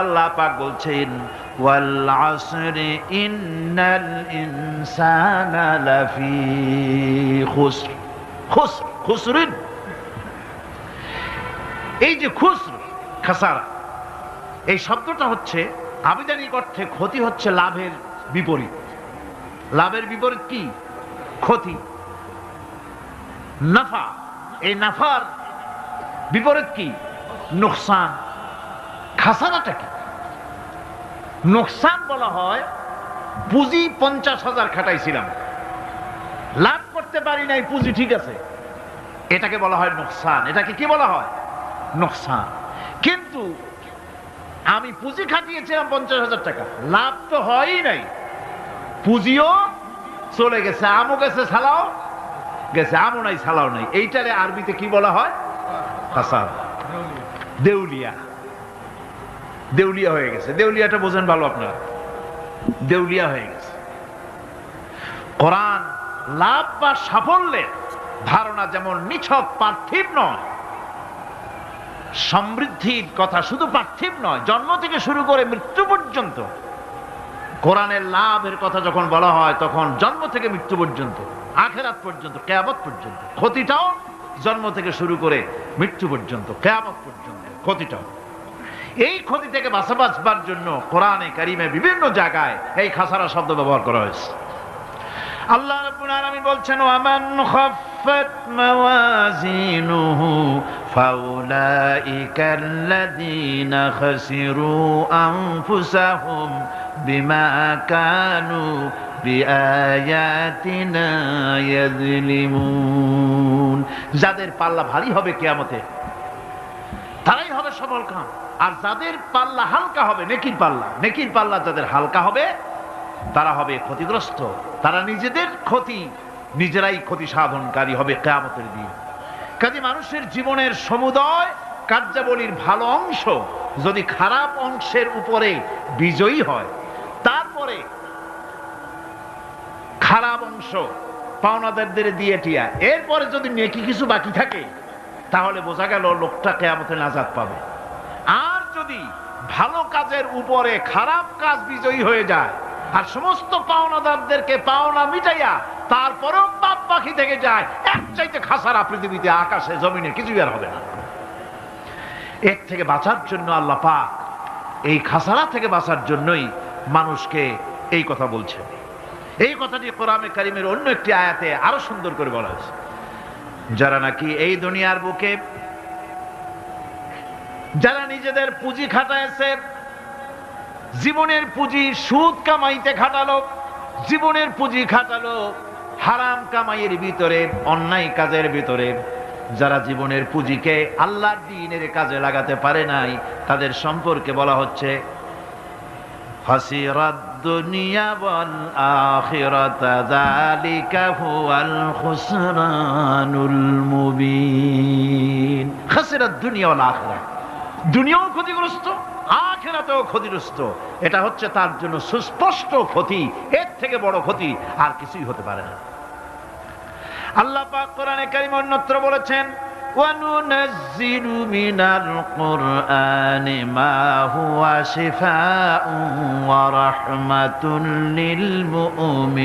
আল্লাহ পাক বলছেন ওয়াল আসরি ইন্নাল ইনসানা লাফি খুসর। খুসরিন, এই যে খুসর, খাসারা, এই শব্দটা হচ্ছে আবিধানিক অর্থে ক্ষতি হচ্ছে লাভের বিপরীত। লাভের বিপরীত কি? ক্ষতি। নাফা, এই নাফার বিপরীত কি? নোকসান। খাসারাটা কি? নোকসান বলা হয় পুঁজি 50,000 খাটাইছিলাম, লাভ করতে পারি নাই, পুঁজি ঠিক আছে, এটাকে বলা হয় নোকসান। এটাকে কি বলা হয়? নোকসান। কিন্তু আমি পুঁজি খাটিয়েছিলাম 50,000 টাকা, লাভ তো হয়ই নাই, পুঁজিও চলে গেছে, আমও গেছে, ছালাও গেছে, আমও নাই, ছালাও নাই। এইটারে আরবিতে কি বলা হয়? খাসার। দেউলিয়া। দেউলিয়া হয়ে গেছে। দেউলিয়াটা বোঝেন ভালো আপনারা, দেউলিয়া হয়ে গেছে। কোরআন লাভ বা সাফল্যের ধারণা যেমন নিছক পার্থিব নয়, সমৃদ্ধির কথা শুধু পার্থিব নয়, জন্ম থেকে শুরু করে মৃত্যু পর্যন্ত কোরআনের লাভের কথা যখন বলা হয় তখন জন্ম থেকে মৃত্যু পর্যন্ত, আখিরাত পর্যন্ত, কিয়ামত পর্যন্ত। ক্ষতিটাও জন্ম থেকে শুরু করে মৃত্যু পর্যন্ত, কিয়ামত পর্যন্ত ক্ষতিটাও। এই ক্ষতি থেকে বাঁচবার জন্য কোরআনে কারিমে বিভিন্ন জায়গায় এই খাসারা শব্দ ব্যবহার করা হয়েছে। আল্লাহ রাব্বুল আলামিন বলছেন ওয়ামান খাফফাত মাওয়াজিনুহু ফাউলাইকাল্লাযীনা খাসিরু আনফুসাহুম বিমা কানু বিআয়াতিনা ইয়াযলিমুন। যাদের পাল্লা ভারী হবে কিয়ামতে তারাই হবে সফলকাম, আর যাদের পাল্লা হালকা হবে, নেকির পাল্লা, নেকির পাল্লা যাদের হালকা হবে তারা হবে ক্ষতিগ্রস্ত। তারা নিজেদের ক্ষতি নিজেরাই ক্ষতি সাধনকারী হবে কিয়ামতের দিন। কাজে মানুষের জীবনের সমুদয় কার্যাবলীর ভালো অংশ যদি খারাপ অংশের উপরে বিজয়ী হয়, তারপরে খারাপ অংশ পাওনাদারদের দিয়ে টিয়া, এরপরে যদি নেকি কিছু বাকি থাকে তাহলে বোঝা গেল লোকটা কিয়ামতে নাজাত পাবে। আর যদি ভালো কাজের উপরে খারাপ কাজ বিজয়ী হয়ে যায় আর সমস্ত পাওনাদারদেরকে পাওনা মিটাইয়া তারপরেও পাপ বাকি থেকে যায়, এক চাইতে খাসারা পৃথিবীতে, আকাশে, জমিনে কিছুই আর হবে না। এর থেকে বাঁচার জন্য আল্লাহ পাক এই খাসারা থেকে বাঁচার জন্যই মানুষকে এই কথা বলছেন। এই কথাটি কোরআনে কারিমের অন্য একটি আয়াতে আরো সুন্দর করে বলা হয়েছে। যারা নাকি এই দুনিয়ার বুকে যারা নিজেদের পুঁজি খাটাইছে, জীবনের পুঁজি সুদ কামাইতে খাটালো, জীবনের পুঁজি খাটালো হারাম কামাইয়ের ভিতরে, অন্যায় কাজের ভিতরে, যারা জীবনের পুঁজিকে আল্লাহর দ্বীনের কাজে লাগাতে পারে নাই, তাদের সম্পর্কে বলা হচ্ছে হাসিরাত দুনিয়া ওয়াল আখিরাতা যালিকা হুয়াল খুসরানুল মুবিন। হাসিরাত দুনিয়া ওয়াল আখিরা, দুনিয়াও ক্ষতিগ্রস্ত, আখিরাতেও ক্ষতিগ্রস্ত। এটা হচ্ছে তার জন্য সুস্পষ্ট ক্ষতি, এর থেকে বড় ক্ষতি আর কিছুই হতে পারে না। আল্লাহ পাক কোরআনে কারীমে অন্যত্র বলেছেন وَنُنَزِّلُ مِنَ الْقُرْآنِ مَا هُوَ شِفَاءٌ وَرَحْمَةٌ لِلْمُؤْمِنِينَ